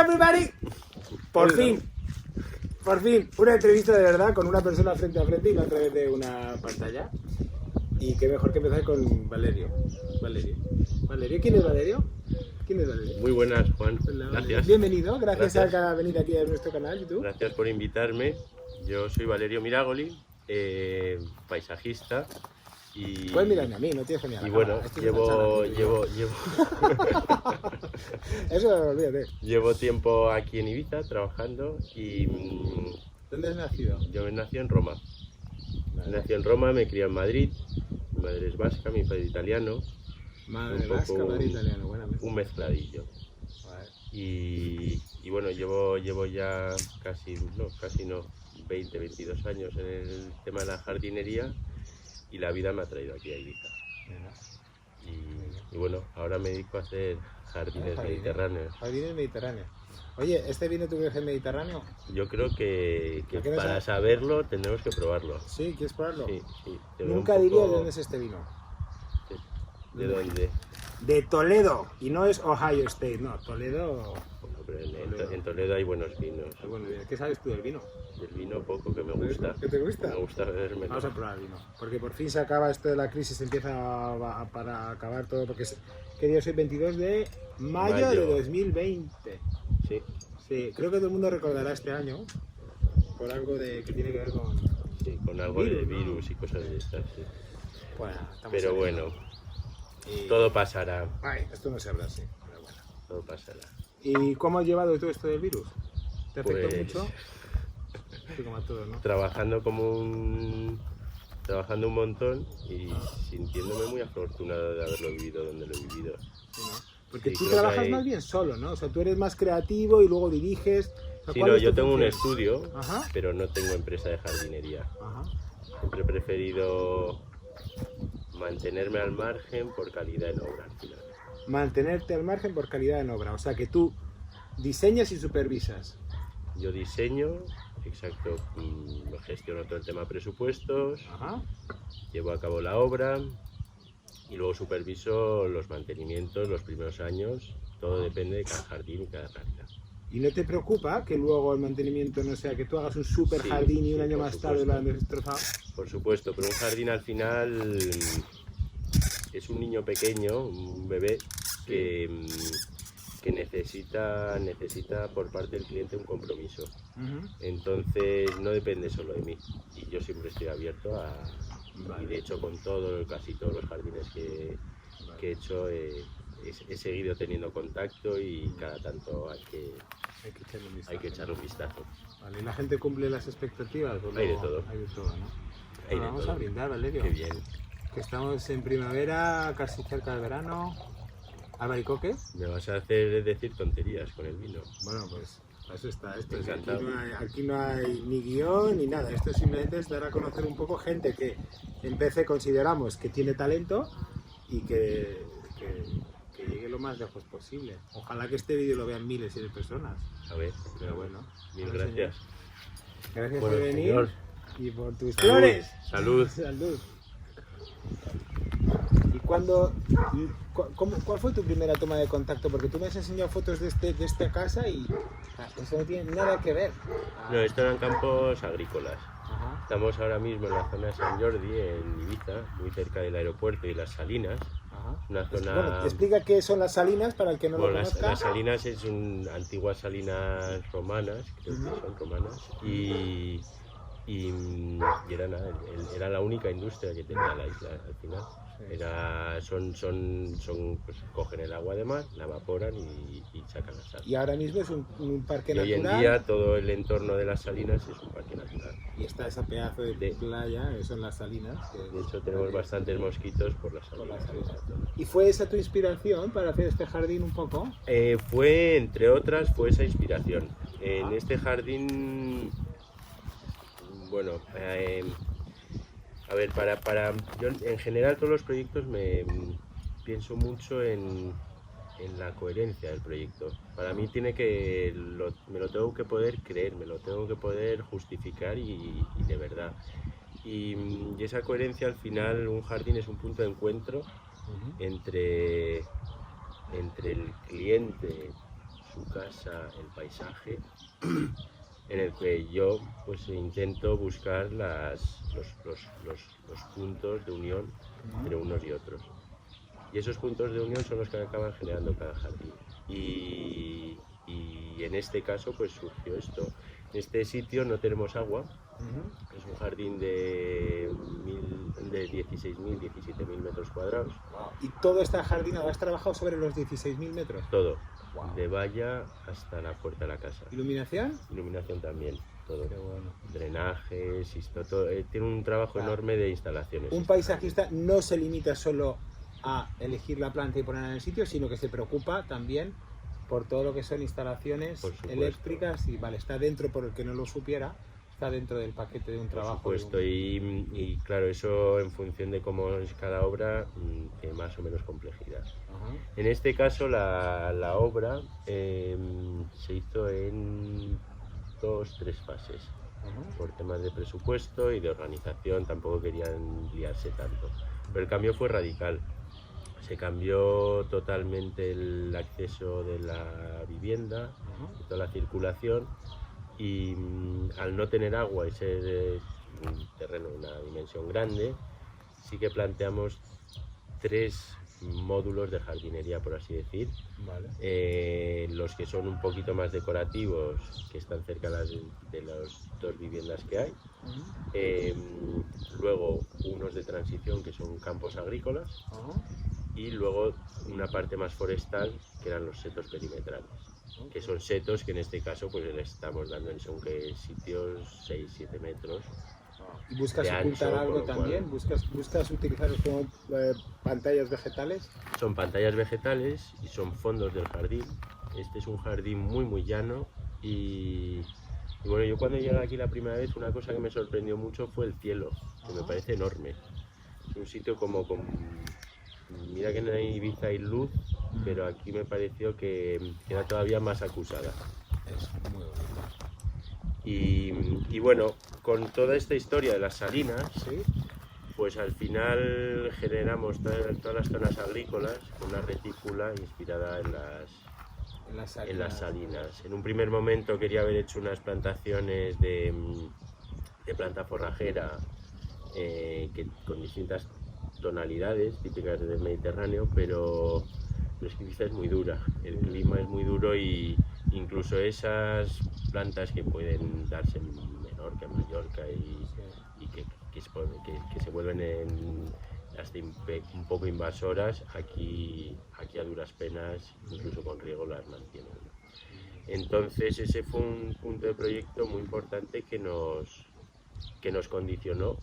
everybody! Por fin, una entrevista de verdad con una persona frente a frente y no a través de una pantalla. Y qué mejor que empezar con Valerio. Valerio, ¿quién es Valerio? Muy buenas, Juan. Hola, Gracias. Gracias. Gracias a venir aquí a nuestro canal YouTube. Gracias por invitarme. Yo soy Valerio Miragoli, paisajista. Y, Puedes mirarme a mí, no tienes que mirar a y la bueno, cámara. Esto es una charla, llevo Eso olvídate. llevo tiempo aquí en Ibiza trabajando y ¿Dónde has nacido? yo nací en Roma. Vale. Nací en Roma, me crié en Madrid. Mi madre es vasca, mi padre italiano. Madre Un vasca, poco madre italiano, buena mezcla. un mezcladillo. Vale. Y bueno, llevo ya casi no, 20, 22 años en el tema de la jardinería y la vida me ha traído aquí a Ibiza. Mira. Y bueno, ahora me dedico a hacer jardines mediterráneos. Jardines mediterráneos. Oye, ¿este vino tú crees que es mediterráneo? Yo creo que ¿A qué no para sabe? saberlo tendremos que probarlo. Sí, ¿quieres probarlo? Sí. Te veo Nunca un diría poco- de dónde es este vino. ¿De dónde? De Toledo. Y no es Ohio State, no. Toledo. Bueno, pero en Toledo hay buenos vinos. Bueno, ¿qué sabes tú del vino? Del vino poco que me gusta. ¿Qué te gusta? Me gusta bebérmelo. Vamos a probar el vino. Porque por fin se acaba esto de la crisis, empieza para acabar todo. Porque ¿qué día es hoy? 22 de mayo de 2020. Sí. Sí, creo que todo el mundo recordará este año por algo que tiene que ver con... Sí, con algo de Virus, ¿no? virus y cosas de estas, sí. Bueno, estamos Pero aquí. bueno, Y- todo pasará, Ay, esto no se habla así, pero bueno. todo pasará. ¿Y cómo has llevado todo esto del virus? ¿Te afectó Pues- mucho? Sí, como a todos, ¿no? Trabajando un montón y sintiéndome muy afortunado de haberlo vivido donde lo he vivido. Sí, ¿no? Porque Sí, tú creo que trabajas hay- más bien solo, ¿no? O sea, tú eres más creativo y luego diriges. O sea, Sí, ¿cuál no, es yo tu tengo un función? estudio, Ajá. pero no tengo empresa de jardinería. Ajá. Siempre he preferido mantenerme al margen por calidad en obra al final. Mantenerte al margen por calidad en obra. O sea, que tú diseñas y supervisas. Yo diseño, exacto, gestiono todo el tema presupuestos, Ajá. llevo a cabo la obra y luego superviso los mantenimientos los primeros años. Todo depende de cada jardín y cada realidad. ¿Y no te preocupa que luego el mantenimiento no sea que tú hagas un super Sí, jardín y un sí, año por más tarde lo supuesto. han destrozado? Por supuesto, pero un jardín al final es un niño pequeño, un bebé que necesita por parte del cliente un compromiso. Ujú. Entonces no depende solo de mí y yo siempre estoy abierto a... Vale. Y de hecho con casi todos los jardines que he hecho he seguido teniendo contacto y cada tanto hay que Hay que echarle un vistazo. echarle un vistazo. Vale, ¿y la gente cumple las expectativas? ¿O Hay de no? todo. Hay de todo, ¿no? Hay Bueno, de vamos todo. a brindar, Valerio. Qué bien. Que estamos en primavera, casi cerca del verano. ¿Albaricoques? Me vas a hacer decir tonterías con el vino. Bueno, pues eso está. Esto es, Encantado. aquí no hay ni guión ni nada. Esto simplemente es dar a conocer un poco gente que en PC consideramos que tiene talento y que llegue lo más lejos posible. Ojalá que este vídeo lo vean miles de personas. A ver, Pero bueno. mil vale, gracias. señor. Gracias Bueno, por venir señor. y por tus Salud, flores. salud. Salud. ¿Y cuál fue tu primera toma de contacto? Porque tú me has enseñado fotos de esta casa y eso no tiene nada que ver. No, esto eran campos agrícolas. Ajá. Estamos ahora mismo en la zona de San Jordi, en Ibiza, muy cerca del aeropuerto y las Salinas. Ajá. Una zona... Bueno, explica qué son las salinas para el que no Bueno, lo conozca. las salinas son antiguas salinas romanas, creo que son romanas, y era nada, era la única industria que tenía la isla al final. Pues, cogen el agua de mar, la evaporan y sacan la sal. Y ahora mismo es un parque Y hoy natural. en día todo el entorno de las salinas es un parque natural. Y está ese pedazo de playa, que son las salinas. De hecho tenemos bastantes mosquitos por las Por salinas. las salinas. ¿Y fue esa tu inspiración para hacer este jardín un poco? Fue, entre otras, fue esa inspiración. En este jardín, bueno, a ver, yo en general todos los proyectos pienso mucho en la coherencia del proyecto. Para mí me lo tengo que poder creer, me lo tengo que poder justificar y de verdad. Y esa coherencia al final, un jardín es un punto de encuentro entre el cliente, su casa, el paisaje, en el que yo pues intento buscar los puntos de unión entre unos y otros. Y esos puntos de unión son los que acaban generando cada jardín. Y en este caso pues surgió esto. En este sitio no tenemos agua. Es un jardín de 16.000, 17.000 metros cuadrados. ¿Y todo este jardín has trabajado sobre los 16.000 metros? Todo. Wow. De valla hasta la puerta de la casa. ¿Iluminación? Iluminación también, todo. Qué bueno. Drenajes, todo. Tiene un trabajo enorme de instalaciones. Un paisajista no se limita solo a elegir la planta y ponerla en el sitio, sino que se preocupa también por todo lo que son instalaciones eléctricas y vale, está dentro, por el que no lo supiera, está dentro del paquete de un trabajo. Por supuesto, y claro, eso en función de cómo es cada obra, tiene más o menos complejidad. En este caso la obra se hizo en 2-3 fases. Por temas de presupuesto y de organización tampoco querían liarse tanto. Pero el cambio fue radical. Se cambió totalmente el acceso de la vivienda, de toda la circulación, y al no tener agua y ser un terreno de una dimensión grande, sí que planteamos 3 módulos de jardinería, por así decir. Vale. Los que son un poquito más decorativos, que están cerca de las 2 viviendas que hay. Luego unos de transición, que son campos agrícolas. Y luego una parte más forestal, que eran los setos perimetrales, que son setos que en este caso pues le estamos dando en según qué sitios 6-7 metros. ¿Y buscas ocultar algo también? ¿Buscas utilizar como pantallas vegetales? Son pantallas vegetales y son fondos del jardín. Este es un jardín muy llano y bueno, yo cuando llegué aquí la primera vez, una cosa que me sorprendió mucho fue el cielo, que me parece enorme. Es un sitio como mira que en Ibiza hay luz, pero aquí me pareció que era todavía más acusada. Es muy bonito. Y bueno, con toda esta historia de las salinas, ¿sí? Pues al final generamos todas las zonas agrícolas con una retícula inspirada en las salinas. En un primer momento quería haber hecho unas plantaciones de planta forrajera con distintas tonalidades típicas del Mediterráneo, pero es que Ibiza es muy dura, el clima es muy duro y incluso esas plantas que pueden darse en Menorca, en Mallorca y que se vuelven hasta un poco invasoras, aquí a duras penas, incluso con riego las mantienen. Entonces ese fue un punto de proyecto muy importante que nos condicionó.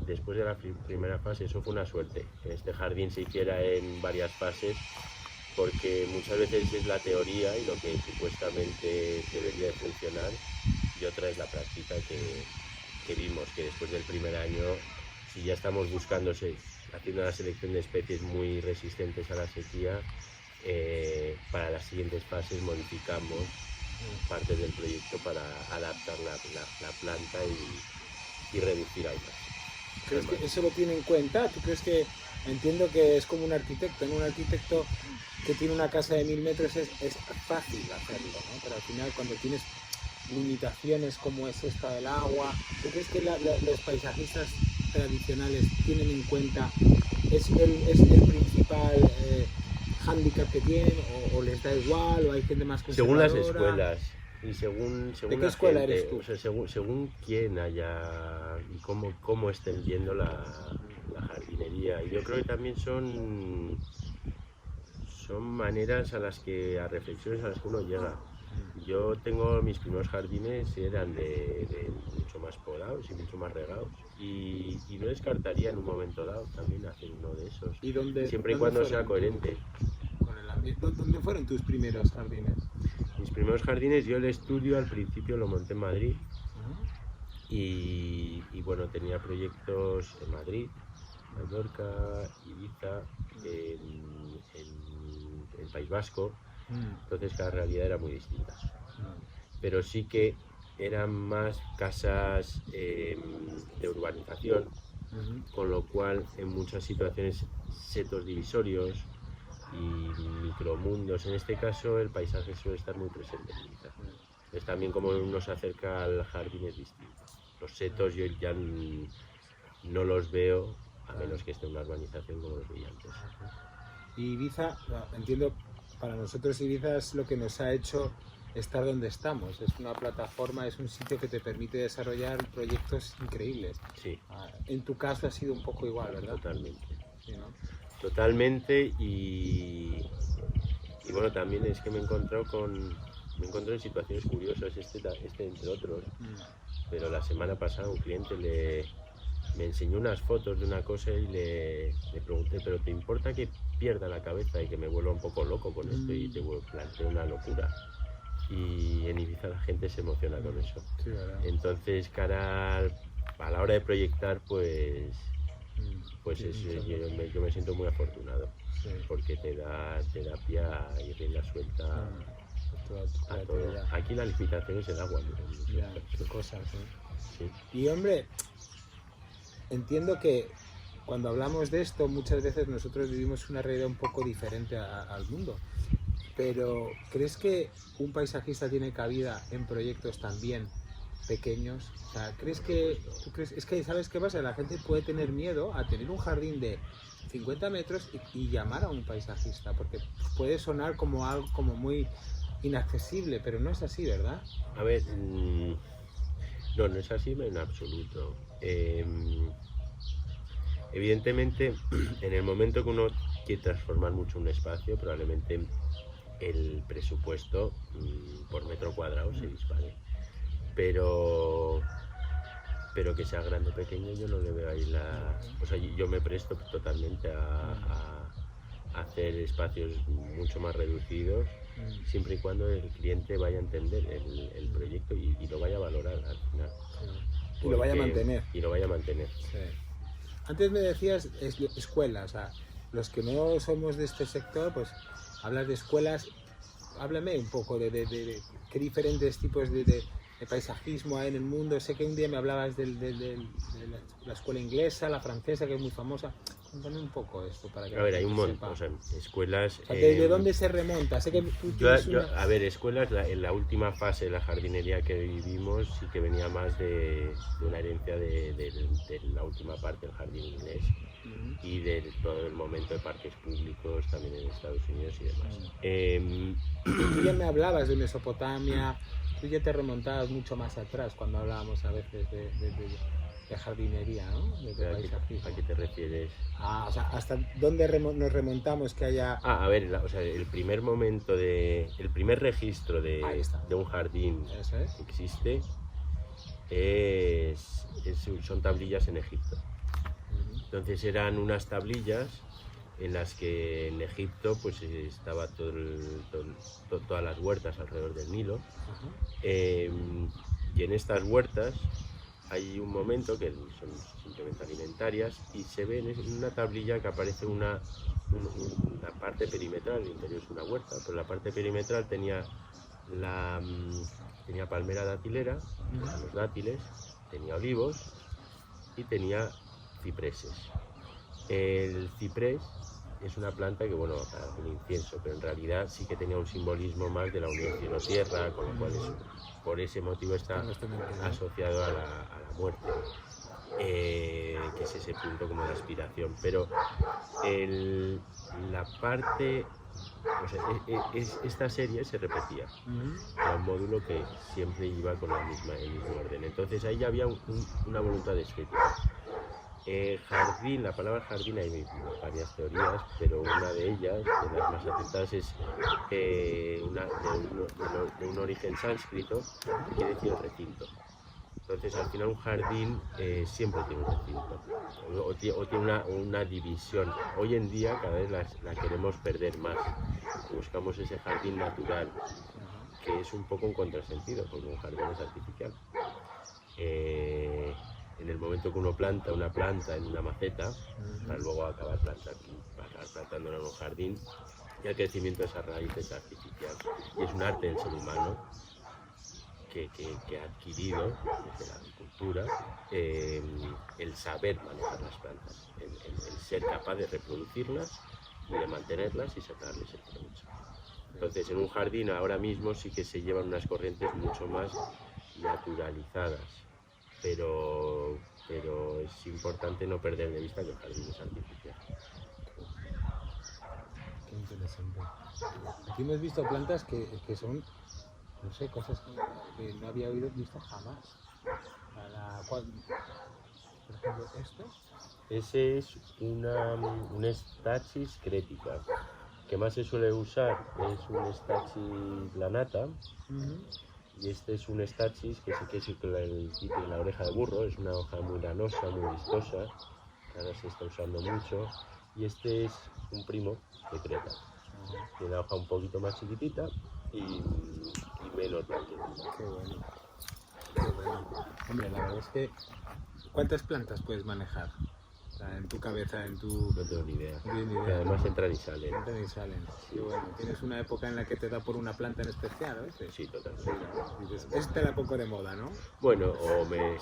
Después de la primera fase, eso fue una suerte, que este jardín se hiciera en varias fases, porque muchas veces es la teoría y lo que supuestamente debería de funcionar, y otra es la práctica que vimos, que después del primer año, si ya estamos haciendo la selección de especies muy resistentes a la sequía, para las siguientes fases modificamos parte del proyecto para adaptar la planta y reducir algas. ¿Crees que eso lo tiene en cuenta? ¿Tú crees que, entiendo que es como un arquitecto, ¿no? Un arquitecto que tiene una casa de 1000 metros es fácil hacerlo, ¿no? Pero al final cuando tienes limitaciones como es esta del agua, ¿tú crees que los paisajistas tradicionales tienen en cuenta, es el principal hándicap que tienen o les da igual o hay gente más conservadora? Según las escuelas. Y según ¿de qué escuela eres tú? O sea, según quién haya y cómo estén viendo la jardinería. Y yo creo que también son maneras a reflexiones a las que uno llega. Yo tengo mis primeros jardines, eran de mucho más podados y mucho más regados. Y no descartaría en un momento dado también hacer uno de esos. ¿Y siempre y cuando sea coherente. ¿Dónde fueron tus primeros jardines? Mis primeros jardines, yo el estudio al principio lo monté en Madrid y bueno, tenía proyectos en Madrid, Mallorca, Ibiza, en el País Vasco, entonces cada realidad era muy distinta. Pero sí que eran más casas de urbanización, con lo cual en muchas situaciones setos divisorios, y micromundos. En este caso el paisaje suele estar muy presente en Ibiza. Es también como uno se acerca al jardín es distinto. Los setos yo ya no los veo a menos que esté en una urbanización como los veía antes. Y Ibiza, entiendo, para nosotros Ibiza es lo que nos ha hecho estar donde estamos. Es una plataforma, es un sitio que te permite desarrollar proyectos increíbles. Sí. En tu caso ha sido un poco igual, ¿verdad? Totalmente. Sí, ¿no? Totalmente y bueno, también es que me he encontrado en situaciones curiosas, este entre otros, pero la semana pasada un cliente me enseñó unas fotos de una cosa y le pregunté, ¿pero te importa que pierda la cabeza y que me vuelva un poco loco con esto y te planteo una locura? Y en Ibiza la gente se emociona con eso. Sí, ¿verdad? Entonces, a la hora de proyectar, pues yo me siento muy afortunado, sí, porque te da pie y rienda suelta a todo. Aquí la limitación es el agua. Ya, qué cosas, ¿eh? Sí. Y hombre, entiendo que cuando hablamos de esto muchas veces nosotros vivimos una realidad un poco diferente al mundo, pero ¿crees que un paisajista tiene cabida en proyectos también pequeños? O sea, ¿crees que es que sabes qué pasa? La gente puede tener miedo a tener un jardín de 50 metros y llamar a un paisajista, porque puede sonar como algo como muy inaccesible, pero no es así, ¿verdad? A ver, no es así en absoluto. Evidentemente, en el momento que uno quiere transformar mucho un espacio, probablemente el presupuesto por metro cuadrado se dispare. Pero que sea grande o pequeño, yo no le veo ahí o sea, yo me presto totalmente a hacer espacios mucho más reducidos, siempre y cuando el cliente vaya a entender el proyecto y lo vaya a valorar al final. Y lo vaya a mantener. Y lo vaya a mantener. Sí. Antes me decías escuelas, o sea, los que no somos de este sector, pues hablas de escuelas. Háblame un poco de qué diferentes tipos de paisajismo hay en el mundo. Sé que un día me hablabas de la escuela inglesa, la francesa, que es muy famosa. Cuéntame un poco esto para que a ver, hay un montón, sepa. o sea, escuelas... O sea, ¿de dónde se remonta? Sé que tú tienes a ver, escuelas, en la última fase de la jardinería que vivimos sí que venía más de una herencia de la última parte del jardín inglés y de todo el momento de parques públicos también en Estados Unidos y demás. Tú ya me hablabas de Mesopotamia, tú ya te remontabas mucho más atrás cuando hablábamos a veces de jardinería, ¿no? De paisajismo. ¿A qué te refieres? O sea, ¿hasta dónde nos remontamos que haya...? A ver, o sea, el primer registro de un jardín que existe son tablillas en Egipto. Entonces eran unas tablillas en las que en Egipto pues estaba todas las huertas alrededor del Nilo. Y en estas huertas hay un momento que son simplemente alimentarias y se ve en una tablilla que aparece una parte perimetral. El interior es una huerta, pero la parte perimetral tenía palmera datilera, los dátiles, tenía olivos y tenía cipreses. El ciprés es una planta que, bueno, para un incienso, pero en realidad sí que tenía un simbolismo más de la unión cielo-tierra, con lo cual por ese motivo está asociado a la muerte, que es ese punto como de aspiración. Pero la parte, o sea, esta serie se repetía, era un módulo que siempre iba con el mismo orden. Entonces ahí ya había una voluntad de estética. Jardín, la palabra jardín hay varias teorías, pero una de ellas, de las más aceptadas, es de un origen sánscrito que quiere decir recinto. Entonces al final un jardín siempre tiene un recinto o tiene una división. Hoy en día cada vez la queremos perder más. Buscamos ese jardín natural, que es un poco un contrasentido, porque un jardín es artificial. En el momento que uno planta una planta en una maceta, para luego acabar plantándola en un jardín, y el crecimiento de esa raíz es artificial. Y es un arte del ser humano que ha adquirido desde la agricultura el saber manejar las plantas, el ser capaz de reproducirlas y de mantenerlas y sacarles el provecho. Entonces, en un jardín ahora mismo sí que se llevan unas corrientes mucho más naturalizadas, pero es importante no perder de vista que el jardín es artificial. Qué interesante. Aquí hemos visto plantas que son, no sé, cosas que no había visto jamás. Por ejemplo, esto. Ese es un Stachys cretica. Que más se suele usar es un Stachys lanata. Y este es un Stachys que sí que es el tipo de la oreja de burro, es una hoja muy lanosa, muy vistosa, que ahora se está usando mucho. Y este es un primo de Creta. Tiene la hoja un poquito más chiquitita y menos blanquita. Qué bueno. Qué bueno. Hombre, la verdad es que, ¿cuántas plantas puedes manejar? O sea, en tu cabeza, en tu... No tengo ni idea. No tienes ni idea. Que además entran y salen. Entran y salen. Qué bueno. ¿Tienes una época en la que te da por una planta en especial, a veces? Sí, totalmente. Dices, esta la poco de moda, ¿no? Bueno, o me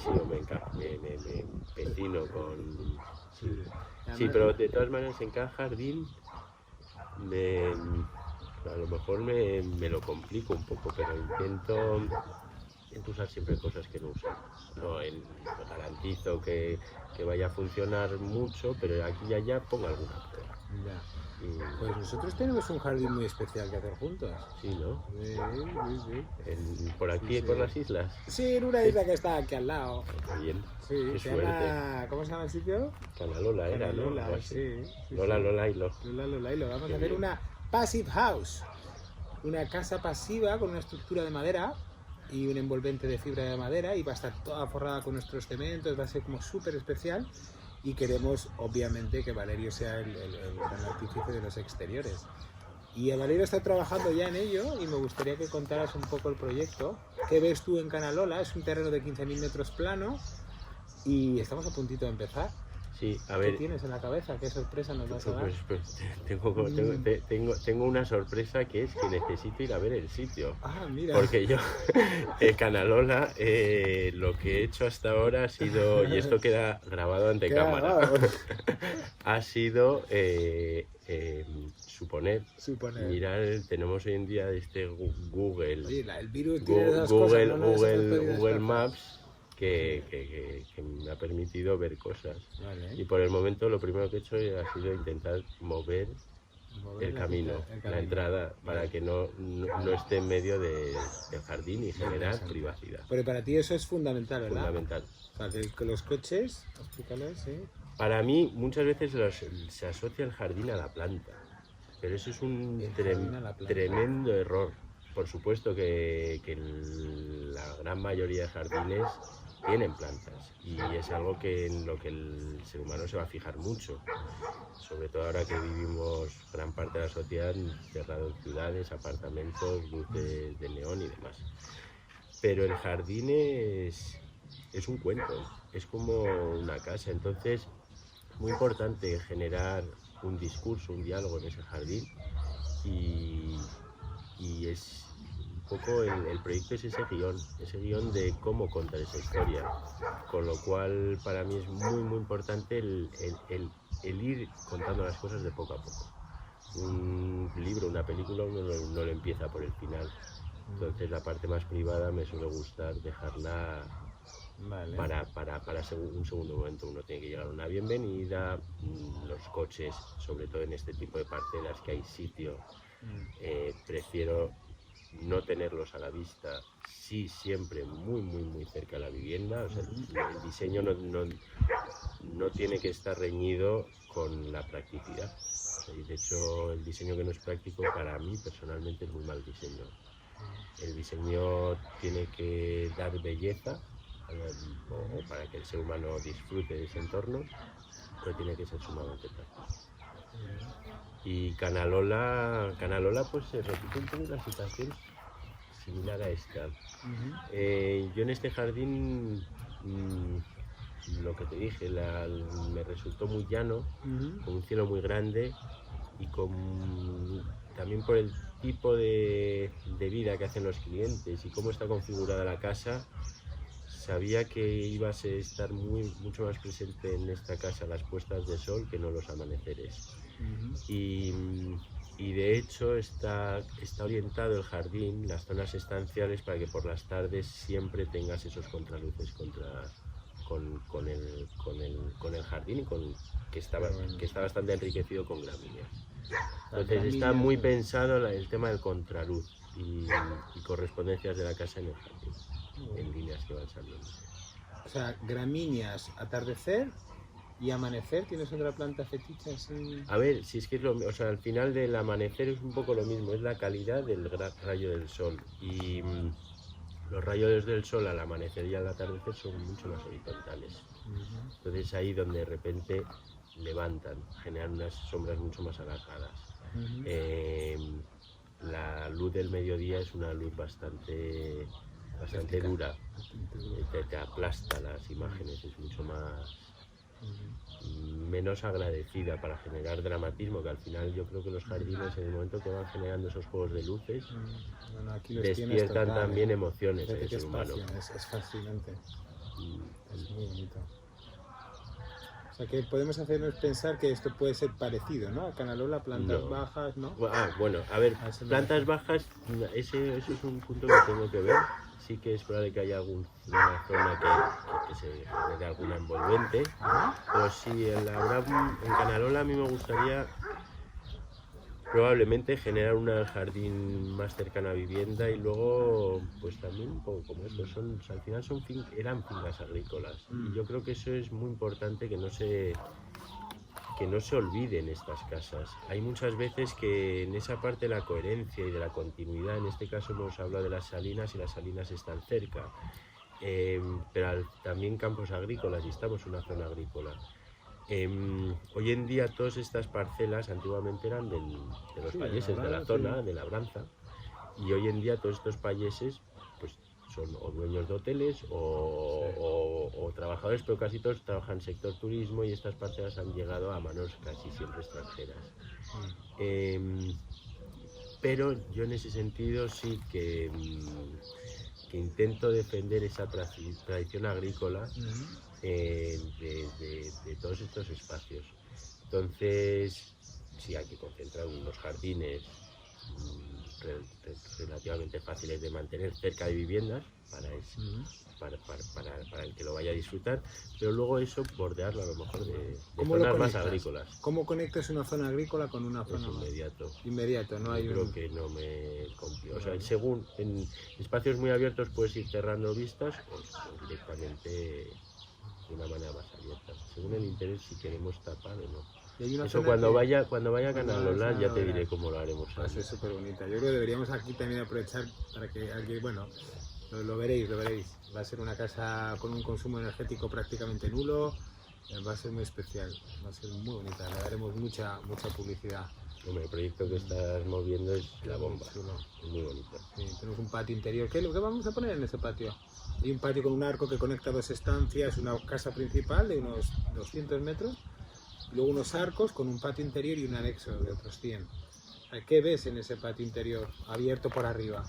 empecino con... Sí. Sí, pero de todas maneras en cada jardín a lo mejor me lo complico un poco, pero intento usar siempre cosas que no uso. No garantizo que vaya a funcionar mucho, pero aquí y allá pongo alguna prueba. Ya. Pues nosotros tenemos un jardín muy especial que hacer juntos. Sí, ¿no? Sí. Por aquí, por las islas. Sí, en una isla que está aquí al lado. Bien. Sí, Qué se suerte. llama... ¿Cómo se llama el sitio? Canalola era, ¿no? Canalola, Algo así. sí. Lola y lo. Lola y lo. Vamos Qué a hacer bien. una passive house. Una casa pasiva con una estructura de madera y un envolvente de fibra de madera, y va a estar toda forrada con nuestros cementos, va a ser como súper especial, y queremos obviamente que Valerio sea el gran artífice de los exteriores. Y Valerio está trabajando ya en ello y me gustaría que contaras un poco el proyecto. ¿Qué ves tú en Canalola? Es un terreno de 15.000 metros plano y estamos a puntito de empezar. Sí, a ¿Qué ver. tienes en la cabeza? ¿Qué sorpresa nos vas a dar? Pues tengo una sorpresa, que es que necesito ir a ver el sitio. Ah, mira. Porque yo, Canalola, lo que he hecho hasta ahora ha sido, y esto queda grabado ante cámara, ha sido suponer. Mirar, tenemos hoy en día Google. Oye, el virus tiene esas cosas, ¿no? Google Maps. Que me ha permitido ver cosas. Vale. Y por el momento lo primero que he hecho ha sido intentar mover el camino, la entrada, para que no esté en medio del jardín y generar privacidad. Pero para ti eso es fundamental, ¿verdad? Fundamental. Para que los coches, explícales, ¿sí? Para mí muchas veces se asocia el jardín a la planta, pero eso es un tremendo error. Por supuesto que la gran mayoría de jardines tienen plantas, y es algo en lo que el ser humano se va a fijar mucho, sobre todo ahora que vivimos gran parte de la sociedad cerrado en ciudades, apartamentos, luces de neón y demás. Pero el jardín es un cuento, es como una casa. Entonces es muy importante generar un discurso, un diálogo en ese jardín, y es un poco el proyecto, es ese guión de cómo contar esa historia, con lo cual para mí es muy importante el ir contando las cosas de poco a poco. Un libro, una película, uno no lo empieza por el final, entonces la parte más privada me suele gustar dejarla. Vale. Para un segundo momento. Uno tiene que llegar a una bienvenida, los coches, sobre todo en este tipo de parcelas que hay sitio, prefiero no tenerlos a la vista, sí, siempre muy cerca de la vivienda. O sea, el diseño no tiene que estar reñido con la practicidad. Y de hecho el diseño que no es práctico para mí personalmente es muy mal diseño. El diseño tiene que dar belleza, o para que el ser humano disfrute de ese entorno, pero tiene que ser sumamente práctico. Y Canalola pues se repite un poco una situación similar a esta. Yo en este jardín, lo que te dije, me resultó muy llano, con un cielo muy grande, y también por el tipo de vida que hacen los clientes y cómo está configurada la casa, sabía que ibas a estar mucho más presente en esta casa las puestas de sol que no los amaneceres. Y de hecho está orientado el jardín, las zonas estanciales, para que por las tardes siempre tengas esos contraluces con el jardín y que está bastante enriquecido con gramíneas. Entonces está muy pensado el tema del contraluz y correspondencias de la casa en el jardín, en líneas que van saliendo. O sea, gramíneas, atardecer y amanecer. ¿Tienes otra planta fetiche así? A ver, si es que o sea, al final del amanecer es un poco lo mismo, es la calidad del rayo del sol. Y los rayos del sol al amanecer y al atardecer son mucho más horizontales. Entonces ahí donde de repente levantan, generan unas sombras mucho más alargadas. La luz del mediodía es una luz bastante dura, te aplasta las imágenes, es mucho más menos agradecida para generar dramatismo, que al final yo creo que los jardines en el momento que van generando esos juegos de luces despiertan también emociones en el ser humano. Es fascinante, es muy bonito. O sea que podemos hacernos pensar que esto puede ser parecido, ¿no? A Canalola, plantas bajas, ¿no? Bueno, a ver, plantas bajas, eso es un punto que tengo que ver. Sí que es probable que haya alguna zona que se genere alguna envolvente, pero sí, en Canalola a mí me gustaría probablemente generar un jardín más cercano a vivienda y luego pues también como estos al final eran fincas agrícolas y yo creo que eso es muy importante que no se olviden estas casas. Hay muchas veces que en esa parte de la coherencia y de la continuidad, en este caso hemos hablado de las salinas y las salinas están cerca, pero también campos agrícolas y estamos en una zona agrícola. Hoy en día todas estas parcelas antiguamente eran de los payeses de la zona, de labranza, y hoy en día todos estos payeses pues son o dueños de hoteles o trabajadores, pero casi todos trabajan en sector turismo y estas parcelas han llegado a manos casi siempre extranjeras. Pero yo en ese sentido sí que intento defender esa tradición agrícola de todos estos espacios. Entonces sí hay que concentrar unos jardines relativamente fáciles de mantener cerca de viviendas para el que lo vaya a disfrutar, pero luego eso bordearlo a lo mejor de zonas más agrícolas. ¿Cómo conectas una zona agrícola con una zona inmediato? No hay creo que no me complico. O sea, según en espacios muy abiertos puedes ir cerrando vistas o directamente de una manera más abierta, según el interés, si queremos tapar o no. Eso cuando vaya a Canalola ya te diré cómo lo haremos. Va a ser súper bonita. Yo creo que deberíamos aquí también aprovechar para que alguien, bueno, lo veréis. Va a ser una casa con un consumo energético prácticamente nulo. Va a ser muy especial, va a ser muy bonita. Le daremos mucha publicidad. Hombre, el proyecto que estás moviendo es la bomba. Es muy bonito. Sí, tenemos un patio interior. ¿Qué vamos a poner en ese patio? Hay un patio con un arco que conecta dos estancias, una casa principal de unos 200 metros. Luego unos arcos con un patio interior y un anexo de otros 100. ¿Qué ves en ese patio interior abierto por arriba?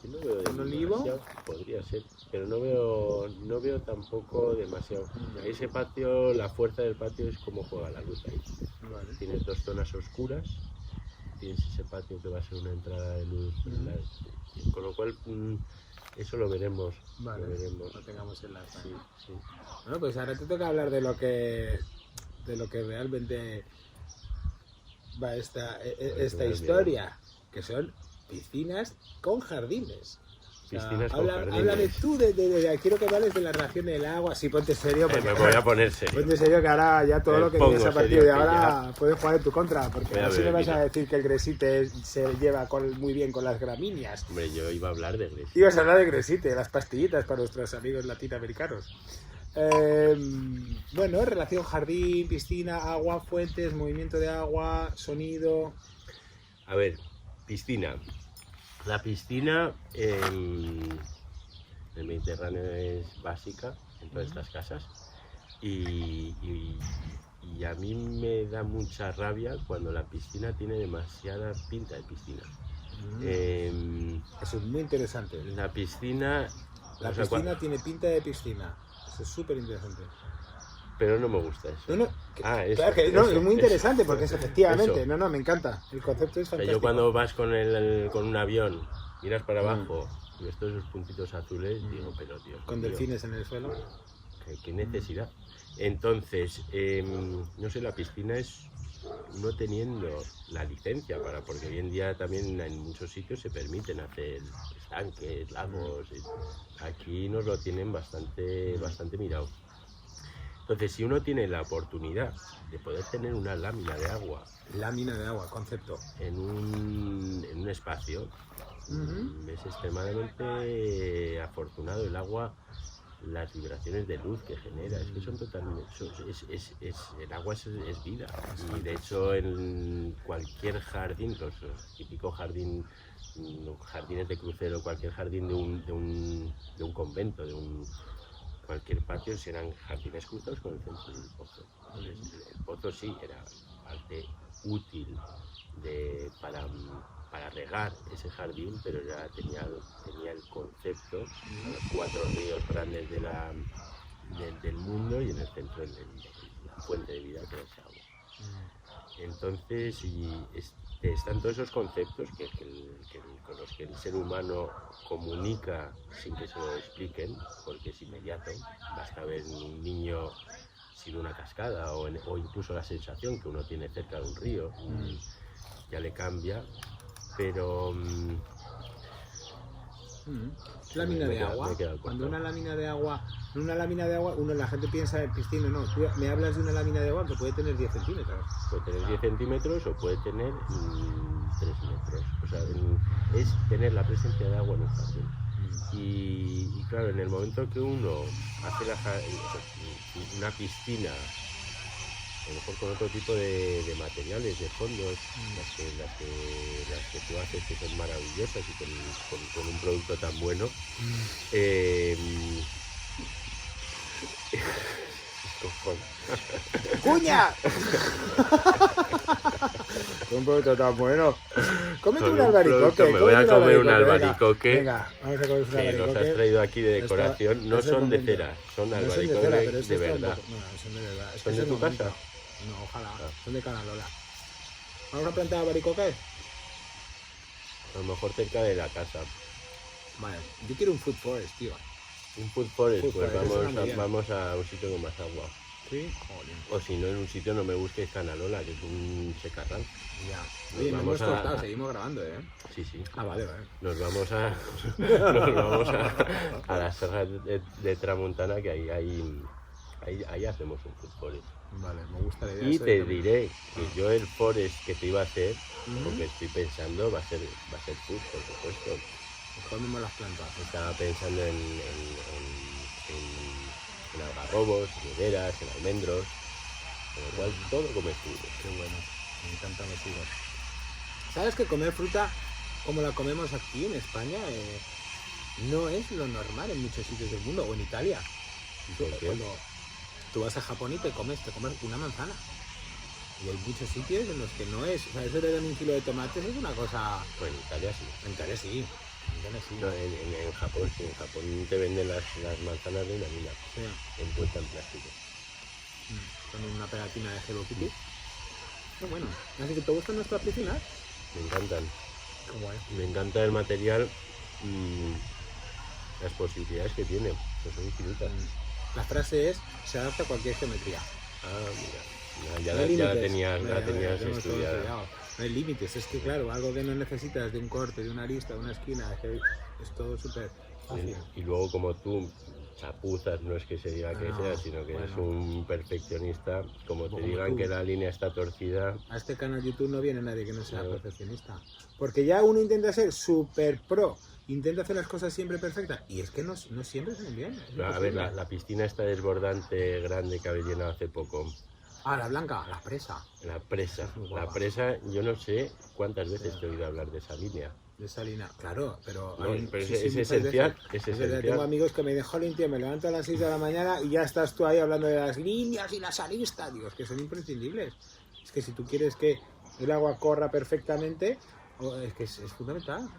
No veo ¿Un olivo? Podría ser, pero no veo tampoco demasiado. Ese patio, la fuerza del patio es cómo juega la luz ahí. Vale. Tienes dos zonas oscuras, tienes ese patio que va a ser una entrada de luz, con lo cual eso lo veremos. Vale, lo tengamos en la sala. Sí. Bueno, pues ahora te toca hablar de lo que realmente va esta historia, que son piscinas con jardines. Piscinas con jardines. Háblame tú quiero que hables de la relación del agua. Sí, ponte serio. Me voy a poner serio. Ponte serio que ahora ya todo lo que digas a partir de ahora puede jugar en tu contra, porque así me vas a decir que el gresite se lleva muy bien con las gramíneas. Hombre, yo iba a hablar de gresite. Ibas a hablar de gresite, de las pastillitas para nuestros amigos latinoamericanos. Bueno, relación jardín, piscina, agua, fuentes, movimiento de agua, sonido. A ver, piscina. La piscina en el Mediterráneo es básica en todas estas casas y a mí me da mucha rabia cuando la piscina tiene demasiada pinta de piscina. Eso es muy interesante. La piscina La O sea, piscina tiene pinta de piscina. Eso es súper interesante. Pero no me gusta eso. No, Eso, claro que no, eso, es muy interesante porque es efectivamente. eso. No, me encanta. El concepto es O sea, fantástico. yo cuando vas con un avión, miras para abajo y ves todos esos puntitos azules, digo, pero Dios Con mío, delfines en el suelo. ¿qué necesidad? Entonces, no sé, la piscina es no teniendo la licencia para, porque hoy en día también en muchos sitios se permiten hacer estanques, lagos, aquí nos lo tienen bastante mirado. Entonces, si uno tiene la oportunidad de poder tener una lámina de agua, Concepto. en un espacio, es extremadamente afortunado. El agua, las vibraciones de luz que genera, es que son totalmente, el agua es vida. Y de hecho en cualquier jardín, los típicos jardines de crucero, cualquier jardín de un convento, cualquier patio, serán jardines cruzados con el centro del pozo. Entonces, el pozo sí era parte útil para regar ese jardín, pero ya tenía el concepto, los 4 ríos grandes del mundo y en el centro la fuente de vida que era ese agua. Entonces, están todos esos conceptos con los que el ser humano comunica sin que se lo expliquen, porque es inmediato. Basta ver un niño sin una cascada o incluso la sensación que uno tiene cerca de un río, ya le cambia, pero... Lámina de agua. Cuando una lámina de agua, la gente piensa en piscina. No, tú me hablas de una lámina de agua que puede tener 10 centímetros. Puede tener 10 centímetros o puede tener 3 metros. O sea, es tener la presencia de agua en un jardín. Y claro, en el momento que uno hace una piscina, a lo mejor con otro tipo de materiales, de fondos, las que tú haces, que son maravillosas y con un producto tan bueno, ¡Cuña! Un producto tan bueno. Cómete un albaricoque. Me voy a comer un albaricoque. Venga, vamos a comer un albaricoque. Que nos has traído aquí de decoración. No son de cera, son albaricoques de verdad. No, son de verdad. ¿Son de tu casa? No, ojalá. Son de Canalola. ¿Vamos a plantar albaricoques? A lo mejor cerca de la casa. Vale, yo quiero un food forest, tío. Un food forest, pues vamos a un sitio con más agua. Sí, jolín. O si no, en un sitio no me busques Canalola, que es un secarral. Ya. Oye, hemos cortado, seguimos grabando, ¿eh? Sí, sí. Ah, vale. Nos vamos a las serras de Tramuntana, que ahí hacemos un food forest. Vale, me gusta la idea. Y te diré que yo el forest que te iba a hacer, porque estoy pensando, va a ser food, por supuesto. ¿Dónde las plantas? Estaba pensando en algarrobos, en higueras, en almendros, con lo cual todo come fruta. Qué bueno, me encantan los higos. ¿Sabes que comer fruta como la comemos aquí en España no es lo normal en muchos sitios del mundo, o en Italia? Cuando tú vas a Japón y te comes una manzana. Y hay muchos sitios en los que no es. O sea, eso de dar un kilo de tomates es una cosa... Pues en Italia sí. En Italia sí. No, en Japón sí. En Japón te venden las manzanas de una mina. Sí. Envueltas en plástico. Con una pegatina de Hello Kitty. Qué bueno. Así que ¿te gustan nuestras piscinas? Me encantan. Qué guay. Me encanta el material, las posibilidades que tiene, que son infinitas. La frase es, se adapta a cualquier geometría. Ah, mira. Ya la tenías estudiada. No hay límites, es que claro, algo que no necesitas de un corte, de una arista, de una esquina, es todo súper fácil. Y luego como tú chapuzas, no es que se diga que sea, sino que eres un perfeccionista, como te digan que la línea está torcida. A este canal YouTube no viene nadie que no sea perfeccionista. Porque ya uno intenta ser súper pro, intenta hacer las cosas siempre perfectas, y es que no siempre salen bien. A ver, la piscina está desbordante grande que habéis llenado hace poco. Ah, la blanca, la presa. La presa, yo no sé cuántas veces te he oído hablar de esa línea. De esa línea, claro, pero... No, pero es esencial, es esencial. Tengo amigos que me dicen, jolín, tío, me levanto a las 6 de la mañana y ya estás tú ahí hablando de las líneas y las aristas, digo, es que son imprescindibles. Es que si tú quieres que el agua corra perfectamente, Es que es fundamental.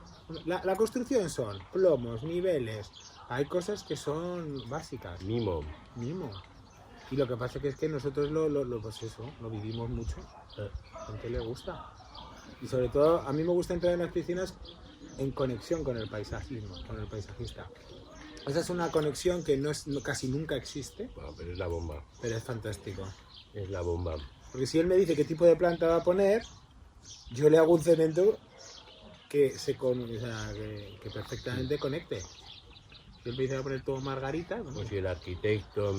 La construcción son plomos, niveles, hay cosas que son básicas. Mimo. Y lo que pasa es que nosotros pues eso, lo vivimos mucho. A la gente le gusta. Y sobre todo, a mí me gusta entrar en las piscinas en conexión con el paisajismo, con el paisajista. Esa es una conexión que casi nunca existe. Bueno, pero es la bomba. Pero es fantástico. Es la bomba. Porque si él me dice qué tipo de planta va a poner, yo le hago un cemento que que perfectamente conecte. Si él me dice va a poner todo margarita, ¿no? Pues si el arquitecto,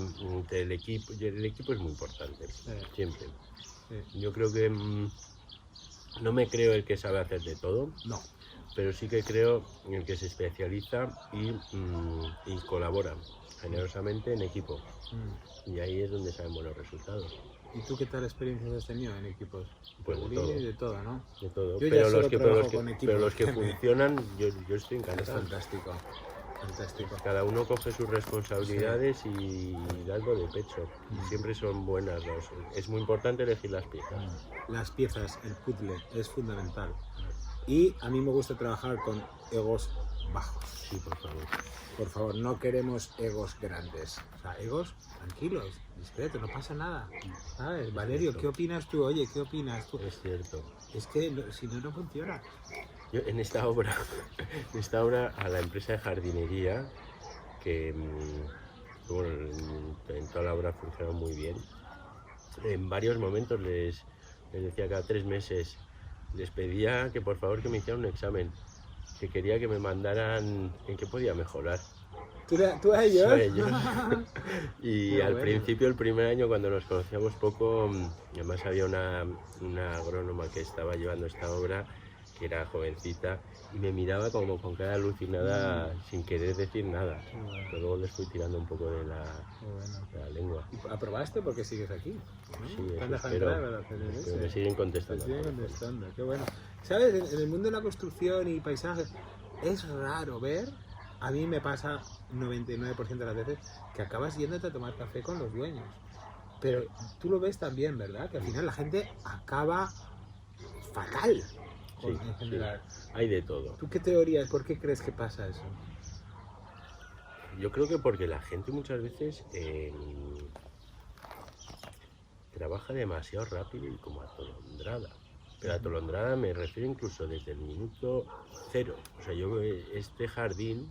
el equipo es muy importante, siempre. Sí. Yo creo que no me creo el que sabe hacer de todo. No. Pero sí que creo en el que se especializa y colabora generosamente en equipo. Y ahí es donde salen buenos resultados. ¿Y tú qué tal experiencias has tenido en equipos? Pues de todo, ¿no? De todo. Yo pero, los que funcionan, yo estoy encantado. Es fantástico. Cada uno coge sus responsabilidades y da algo de pecho. Siempre son buenas. Es muy importante elegir las piezas. Las piezas, el puzzle, es fundamental. Y a mí me gusta trabajar con egos bajos. Sí, por favor. Por favor, no queremos egos grandes. O sea, egos tranquilos, discretos, no pasa nada. ¿Sabes? Valerio, ¿qué opinas tú? Oye, ¿qué opinas tú? Es cierto. Es que si no, no funciona. Yo en esta obra a la empresa de jardinería, que bueno, en toda la obra funcionó muy bien, en varios momentos les decía cada 3 meses, les pedía que por favor que me hicieran un examen, que quería que me mandaran en qué podía mejorar. ¿Tú a ellos? A ellos. Y al principio, el primer año, cuando nos conocíamos poco, además había una agrónoma que estaba llevando esta obra, que era jovencita, y me miraba como con cara alucinada sin querer decir nada. Pero luego les fui tirando un poco de la lengua. ¿Y aprobaste porque sigues aquí? ¿No? Sí, pero me siguen contestando. Qué bueno. ¿Sabes? En el mundo de la construcción y paisajes es raro ver, a mí me pasa 99% de las veces, que acabas yéndote a tomar café con los dueños. Pero tú lo ves también, ¿verdad? Que al final la gente acaba fatal. Sí, en general. Sí, hay de todo. ¿Tú qué teorías? ¿Por qué crees que pasa eso? Yo creo que porque la gente muchas veces trabaja demasiado rápido y como atolondrada. Pero atolondrada me refiero incluso desde el minuto 0. O sea, yo este jardín,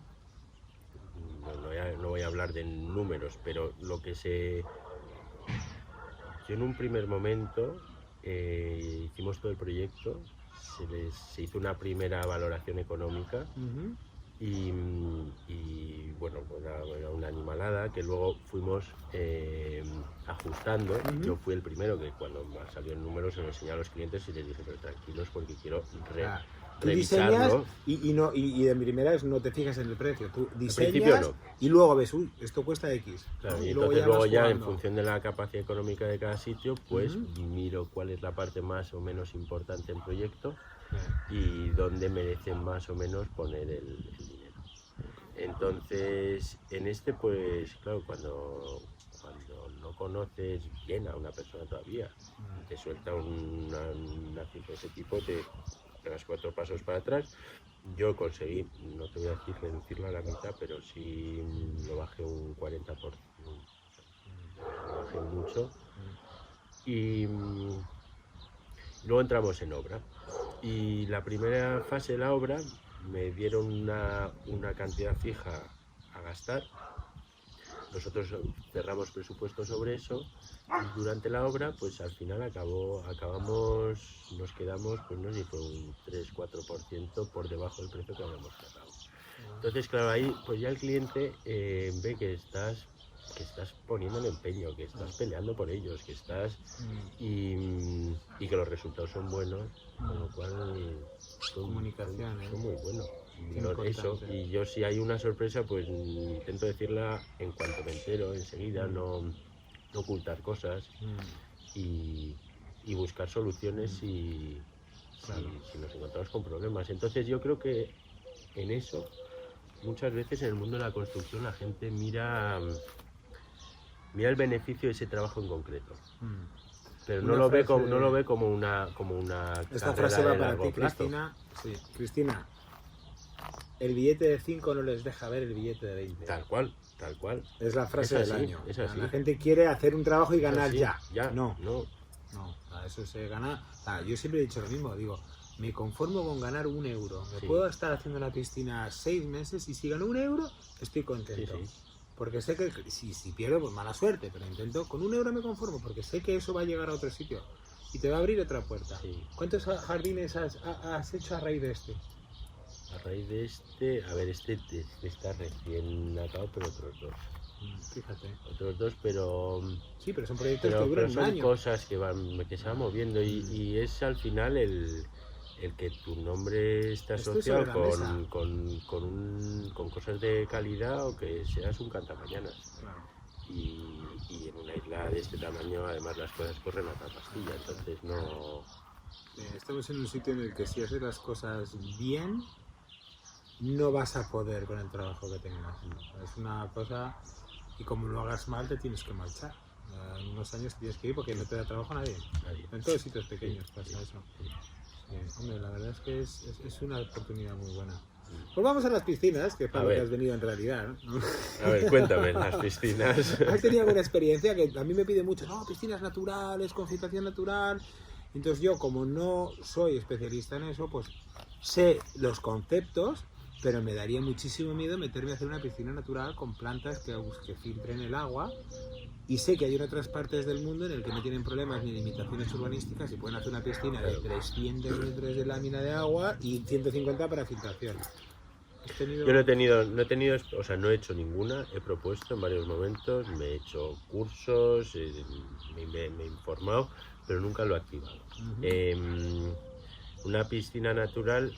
no voy a hablar de números, pero lo que yo en un primer momento hicimos todo el proyecto. Se hizo una primera valoración económica y bueno, era una animalada que luego fuimos ajustando. Yo fui el primero que cuando salió el número se lo enseñé a los clientes y les dije, pero tranquilos porque quiero revisarlo. Y de primeras no te fijas en el precio, tú diseñas y luego ves, uy, esto cuesta X. Claro, y entonces luego ya en función de la capacidad económica de cada sitio, pues miro cuál es la parte más o menos importante del proyecto y dónde merecen más o menos poner el dinero. Entonces, en pues claro, cuando no conoces bien a una persona todavía, te suelta una cifra de ese tipo, te das 4 pasos para atrás. Yo conseguí, no te voy a decir reducirlo a la mitad, pero sí lo bajé un 40%. Lo bajé mucho. Y luego entramos en obra. Y la primera fase de la obra me dieron una cantidad fija a gastar. Nosotros cerramos presupuesto sobre eso y durante la obra, pues al final nos quedamos, pues no sé si fue un 3-4% por debajo del precio que habíamos cerrado. Entonces, claro, ahí pues ya el cliente ve que estás poniendo el empeño, que estás peleando por ellos, que estás y que los resultados son buenos, con lo cual son muy buenos. Eso, y yo si hay una sorpresa, pues intento decirla en cuanto me entero, enseguida, no ocultar cosas y buscar soluciones si nos encontramos con problemas. Entonces yo creo que en eso, muchas veces en el mundo de la construcción la gente mira el beneficio de ese trabajo en concreto. Pero Una no lo ve frase- como, no lo ve como una Esta carrera frase va de para largo ti, plazo. Cristina. Sí, Cristina. El billete de 5 no les deja ver el billete de 20. Tal cual, tal cual. Es la frase Es del así, año. es así. La gente quiere hacer un trabajo y Es ganar así, ya. No, no. a eso se gana. Yo siempre he dicho lo mismo, digo, me conformo con ganar 1 euro. Me Sí. puedo estar haciendo una piscina 6 meses y si gano 1 euro, estoy contento. Sí, sí. Porque sé que si pierdo, pues mala suerte, pero intento, con 1 euro me conformo, porque sé que eso va a llegar a otro sitio y te va a abrir otra puerta. Sí. ¿Cuántos jardines has hecho a raíz de este? A raíz de este, a ver, este está recién acabado, pero otros dos. Fíjate. Otros dos, pero Sí, pero son proyectos que pero duran un son año. cosas que se van moviendo y es al final el que tu nombre está Esté asociado sobre la mesa. con cosas de calidad o que seas un cantamañanas. Claro. Y en una isla de este tamaño además las cosas corren a toda pastilla, entonces no... Estamos en un sitio en el que si haces las cosas bien, no vas a poder con el trabajo que tengas. Es una cosa, y como lo hagas mal te tienes que marchar. En unos años te tienes que ir porque no te da trabajo a nadie. En todos sitios pequeños pasa eso. Sí, hombre, la verdad es que es una oportunidad muy buena. Pues vamos a las piscinas, que es para A lo que ver. has venido en realidad, ¿no? A ver, cuéntame, las piscinas... ¿Has tenido alguna experiencia que a mí me pide mucho, no, piscinas naturales, con filtración natural? Entonces yo, como no soy especialista en eso, pues sé los conceptos, pero me daría muchísimo miedo meterme a hacer una piscina natural con plantas que filtren el agua. Y sé que hay en otras partes del mundo en el que no tienen problemas ni limitaciones urbanísticas y pueden hacer una piscina de 300 metros de lámina de agua y 150 para filtración. ¿Has tenido- Yo no he tenido, o sea, no he hecho ninguna, he propuesto en varios momentos, me he hecho cursos, me he informado, pero nunca lo he activado. Ujú. Una piscina natural,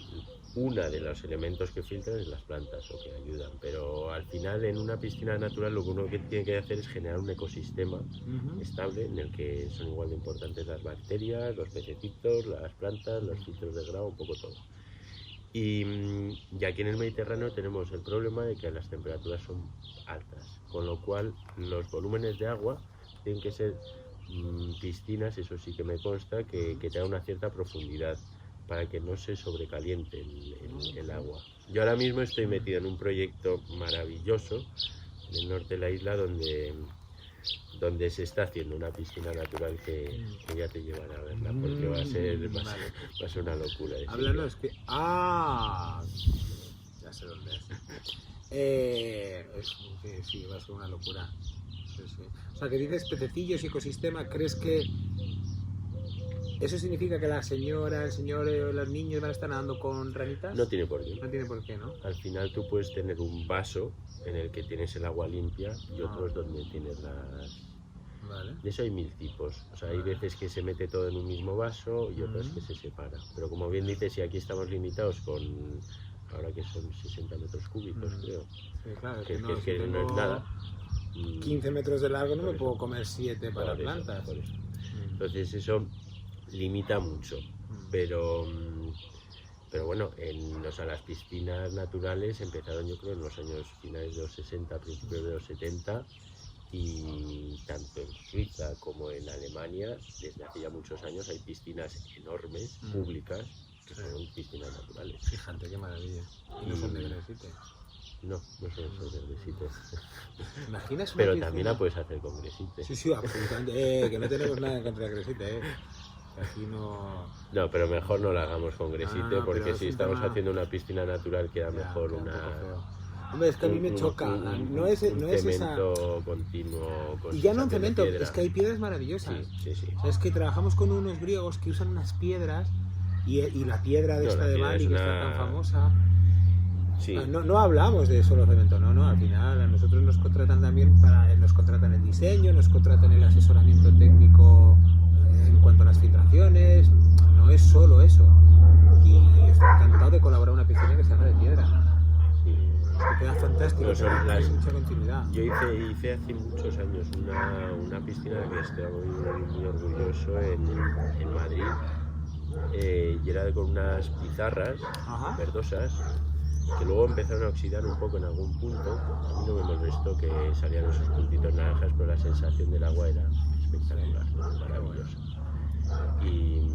uno de los elementos que filtran es las plantas o que ayudan, pero al final en una piscina natural lo que uno tiene que hacer es generar un ecosistema Ujú. estable en el que son igual de importantes las bacterias, los pececitos, las plantas, los filtros de grado, un poco todo. Y aquí en el Mediterráneo tenemos el problema de que las temperaturas son altas, con lo cual los volúmenes de agua tienen que ser piscinas, eso sí que me consta, que tengan una cierta profundidad para que no se sobrecaliente el agua. Yo ahora mismo estoy metido en un proyecto maravilloso en el norte de la isla donde se está haciendo una piscina natural que ya te llevará a verla, porque va a ser una locura. de Háblanos sitio. que... Ya sé dónde es. Sí, va a ser una locura. Sí, sí. O sea, que dices pececillos y ecosistema, ¿crees que eso significa que la señora, el señor o los niños van a estar nadando con ranitas? No tiene por qué. No tiene por qué, ¿no? Al final tú puedes tener un vaso en el que tienes el agua limpia y otros donde tienes las... Vale. De eso hay 1000 tipos. O sea, hay veces que se mete todo en un mismo vaso y otras que se separa. Pero como bien dices, si aquí estamos limitados con, ahora que son 60 metros cúbicos, creo, Sí, claro, que no, es si que no tengo es nada. 15 metros de largo no Por me eso. puedo comer 7 para Por eso, plantas. por eso. Entonces eso limita mucho. Pero bueno, las piscinas naturales empezaron yo creo en los años finales de los 60, principios de los 70, y tanto en Suiza como en Alemania desde hace ya muchos años hay piscinas enormes, públicas, que son piscinas naturales. Fíjate, qué maravilla. Y no son de Gresite. No son de gresite. ¿Imaginas una Pero piscina? también la puedes hacer con gresite. Sí, absolutamente. Que no tenemos nada en contra de Gresite, Aquí no... No, pero mejor no la hagamos con gresite, No, porque pero si es un estamos tema- haciendo una piscina natural queda Ya, mejor queda un poco una... feo. Hombre, es que a mí me choca. No es esa... cemento continuo con Y ya no sensación en de cemento, piedra. es que hay piedras maravillosas. Sí. O sea, es que trabajamos con unos griegos que usan unas piedras y la piedra de No, esta la de piedra Bali es que una- está tan famosa. Sí. No hablamos de solo cemento, no, al final a nosotros nos contratan también nos contratan el diseño, nos contratan el asesoramiento técnico en cuanto a las filtraciones, no es solo eso. Y estoy encantado de colaborar en una piscina que se haga de piedra. Sí. Que queda fantástico, No, son hay las- mucha continuidad. Yo hice hace muchos años una piscina de la que estoy muy orgulloso en Madrid, y era con unas pizarras Ajá. verdosas que luego empezaron a oxidar un poco en algún punto. A mí no me molestó que salían esos puntitos naranjas, pero la sensación del agua era espectacular, maravillosa. Y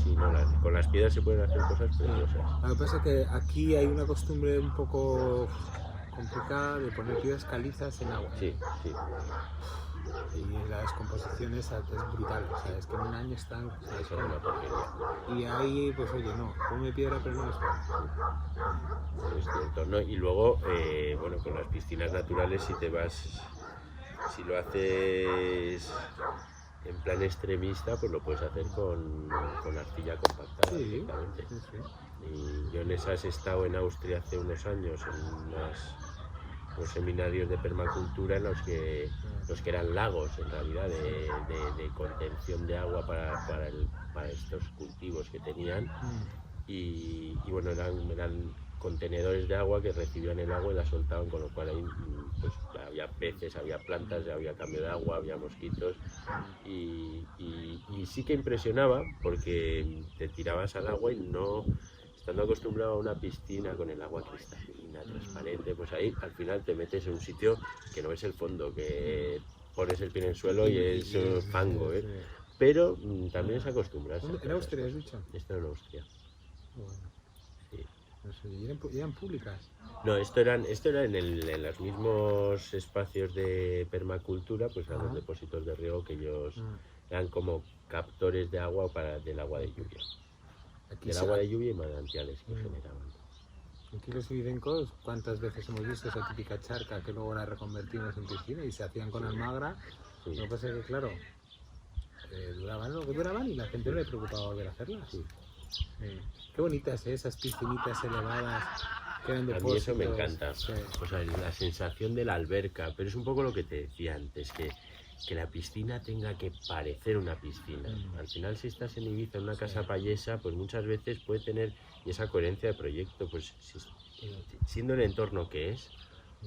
sí, no, con las piedras se pueden hacer cosas preciosas. Lo que pasa es que aquí hay una costumbre un poco complicada de poner piedras calizas en agua. Sí, sí. Y la descomposición es brutal, o sea, es que en un año están... O sea, Eso es una porquería. y ahí, pues oye, no, come piedra pero no les Es cierto, ¿no? Y luego, bueno, con las piscinas naturales, si lo haces en plan extremista, pues lo puedes hacer con arcilla compactada directamente. Sí, sí. Y yo en esas he estado en Austria hace unos años, en unos seminarios de permacultura en los que eran lagos, en realidad, de contención de agua para estos cultivos que tenían. Y bueno, eran contenedores de agua que recibían el agua y la soltaban, con lo cual ahí pues había peces, había plantas, había cambio de agua, había mosquitos y sí que impresionaba porque te tirabas al agua y no, estando acostumbrado a una piscina con el agua cristalina, transparente, pues ahí al final te metes en un sitio que no ves el fondo, que pones el pie en el suelo y es fango, ¿eh? Pero también es acostumbrarse. ¿En Austria has dicho? Esto en Austria. Bueno, Sí. no sé, ¿y eran públicas? No, esto era en los mismos espacios de permacultura, pues eran los depósitos de riego que ellos eran como captores de agua del agua de lluvia. Del agua de lluvia y manantiales que generaban. Aquí los evidencos, ¿cuántas veces hemos visto esa típica charca que luego la reconvertimos en piscina y se hacían con almagra? Sí. Lo que pasa es que, claro, duraban lo que duraban y la gente no le preocupaba volver a hacerlas. Sí. Qué bonitas, esas piscinitas elevadas que eran A depósitos. mí eso me encanta. Sí. O sea, la sensación de la alberca, pero es un poco lo que te decía antes, que la piscina tenga que parecer una piscina. Al final, si estás en Ibiza, en una casa payesa, pues muchas veces puede tener, y esa coherencia de proyecto, pues siendo el entorno que es,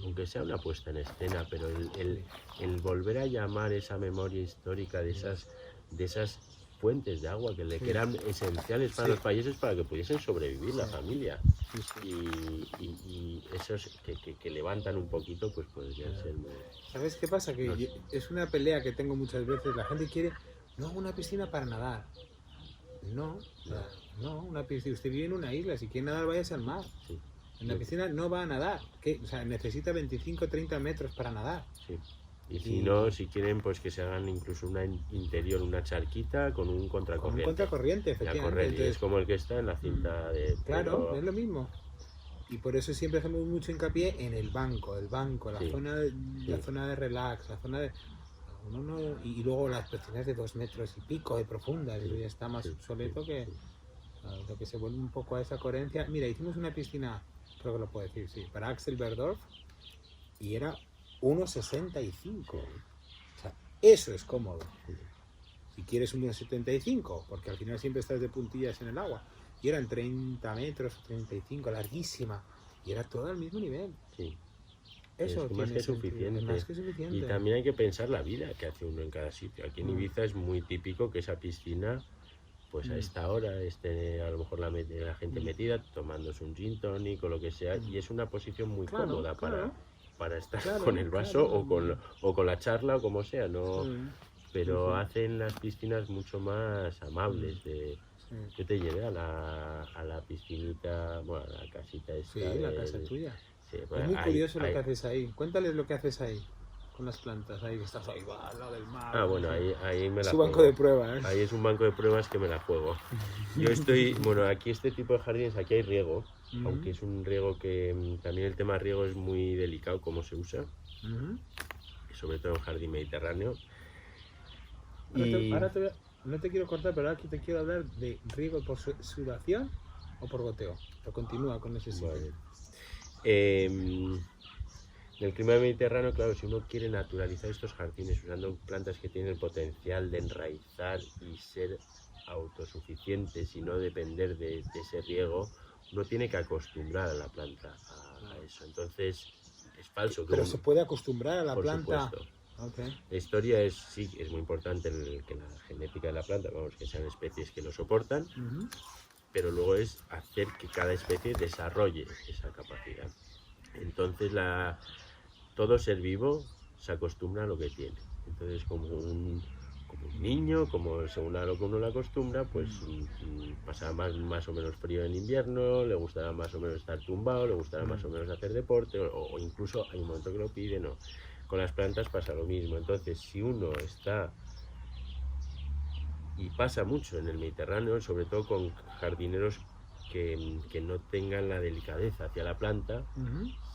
aunque sea una puesta en escena, pero el volver a llamar esa memoria histórica de esas fuentes de agua que eran esenciales para los payeses para que pudiesen sobrevivir la familia. Y esos que levantan un poquito, pues podrían ser muy... ¿Sabes qué pasa? Que es una pelea que tengo muchas veces. La gente quiere, no, una piscina para nadar. No, una piscina. Usted vive en una isla, si quiere nadar, váyase al mar. Sí. En la piscina no va a nadar. O sea, necesita 25 o 30 metros para nadar. Sí. Y si no, si quieren, pues que se hagan incluso una interior, una charquita con un contracorriente. Con un contracorriente, efectivamente. Entonces, es como el que está en la cinta de... Claro, es lo mismo. Y por eso siempre hacemos mucho hincapié en el banco, la zona de relax, la zona de... y luego las piscinas de 2 metros y pico de profundas, eso ya está más obsoleto que lo que se vuelve un poco a esa coherencia. Mira, hicimos una piscina, creo que lo puedo decir, sí, para Axel Berdorf y era 1,65. O sea, eso es cómodo. Si quieres 1,75, porque al final siempre estás de puntillas en el agua. Y eran 30 metros, 35, larguísima. Y era todo al mismo nivel. Sí. Eso es más que suficiente. Y también hay que pensar la vida que hace uno en cada sitio. Aquí en Ibiza es muy típico que esa piscina, pues a esta hora, esté a lo mejor la gente metida, tomándose un gin tonic o lo que sea. Y es una posición muy cómoda para estar con el vaso o con la charla o como sea. ¿No? Pero hacen las piscinas mucho más amables. Yo te llevé a la piscinita, bueno, a la casita esta. Sí, la casa tuya. Sí, es muy curioso lo que haces ahí. Cuéntales lo que haces ahí, con las plantas. Ahí que estás ahí, al lado del mar. Ah, bueno, ahí me la juego. Es un banco de pruebas. Ahí es un banco de pruebas que me la juego. Yo estoy, bueno, aquí este tipo de jardines, aquí hay riego, aunque es un riego que también el tema riego es muy delicado, cómo se usa, sobre todo en jardín mediterráneo. No te quiero cortar, pero aquí te quiero hablar de riego por sudación o por goteo. Pero continúa con ese sitio. Vale. En el clima mediterráneo, claro, si uno quiere naturalizar estos jardines usando plantas que tienen el potencial de enraizar y ser autosuficientes y no depender de ese riego, uno tiene que acostumbrar a la planta a eso. Entonces, es falso. Pero se puede acostumbrar a la planta. Por supuesto. Okay. La historia es muy importante que la genética de la planta, vamos, que sean especies que lo soportan, pero luego es hacer que cada especie desarrolle esa capacidad. Entonces todo ser vivo se acostumbra a lo que tiene. Entonces como un niño, como según a lo que uno le acostumbra, pues pasará más o menos frío en invierno, le gustará más o menos estar tumbado, le gustará más o menos hacer deporte, o incluso hay un momento que lo pide, no. Con las plantas pasa lo mismo. Entonces, si uno está, y pasa mucho en el Mediterráneo, sobre todo con jardineros que no tengan la delicadeza hacia la planta,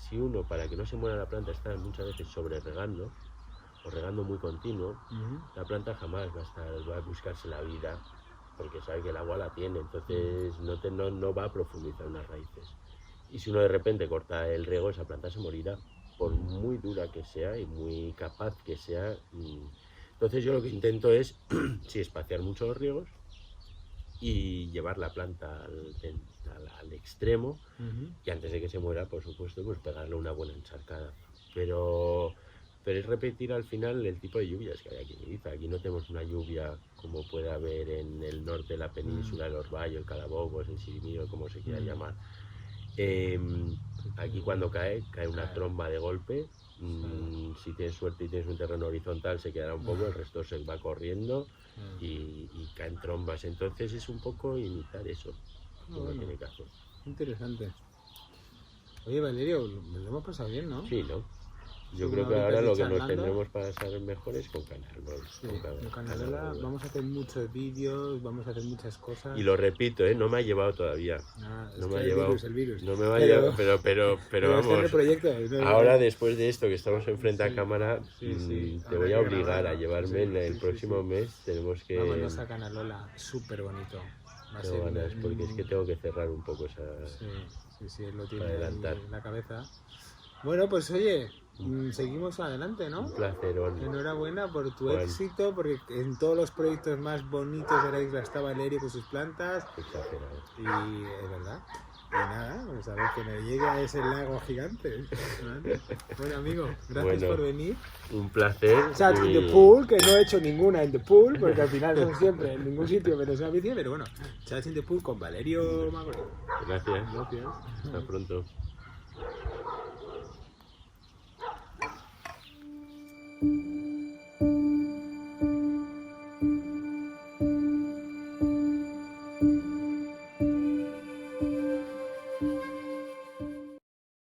si uno, para que no se muera la planta, está muchas veces sobre regando, o regando muy continuo, la planta jamás va a buscarse la vida, porque sabe que el agua la tiene, entonces no va a profundizar unas raíces. Y si uno de repente corta el riego, esa planta se morirá, por muy dura que sea y muy capaz que sea. Entonces yo lo que intento es, sí, espaciar mucho los riegos y llevar la planta al extremo, y antes de que se muera, por supuesto, pues pegarle una buena encharcada. Pero es repetir al final el tipo de lluvias que hay aquí en Ibiza. Aquí no tenemos una lluvia como puede haber en el norte de la península, el Orbayo, el Calabobos, el Sirimiro, como se quiera llamar. Aquí cuando cae una tromba de golpe. Si tienes suerte y tienes un terreno horizontal, se quedará un poco, el resto se va corriendo y caen trombas. Entonces es un poco imitar eso que uno tiene que hacer. Interesante. Oye, Valerio, nos lo hemos pasado bien, ¿no? Sí, ¿no? Yo creo que ahora lo que nos tendremos para saber mejor es con Canarola. Sí, con Canarola vamos a hacer muchos vídeos, vamos a hacer muchas cosas. Y lo repito, no me ha llevado todavía. No me ha llevado. El virus. No me va a llevar, pero vamos. Proyecto, ahora, después de esto, que estamos enfrente a cámara, te voy a obligar a llevarme en el próximo mes. Tenemos que. Vámonos a Canarola, súper bonito. Tengo ganas, porque es que tengo que cerrar un poco esa. Sí, lo tiene en la cabeza. Bueno, pues oye, seguimos adelante, ¿no? Un placerón. Enhorabuena por tu éxito, porque en todos los proyectos más bonitos de la isla está Valerio con sus plantas. Exagerado. Y es verdad. Y nada, pues a ver que me llegue a ese lago gigante. ¿Vale? Bueno, amigo, gracias por venir. Un placer. Chat in the pool, que no he hecho ninguna in the pool, porque al final son siempre en ningún sitio menos una bici, pero bueno, chat in the pool con Valerio Magro. Gracias. Hasta pronto. Thank you.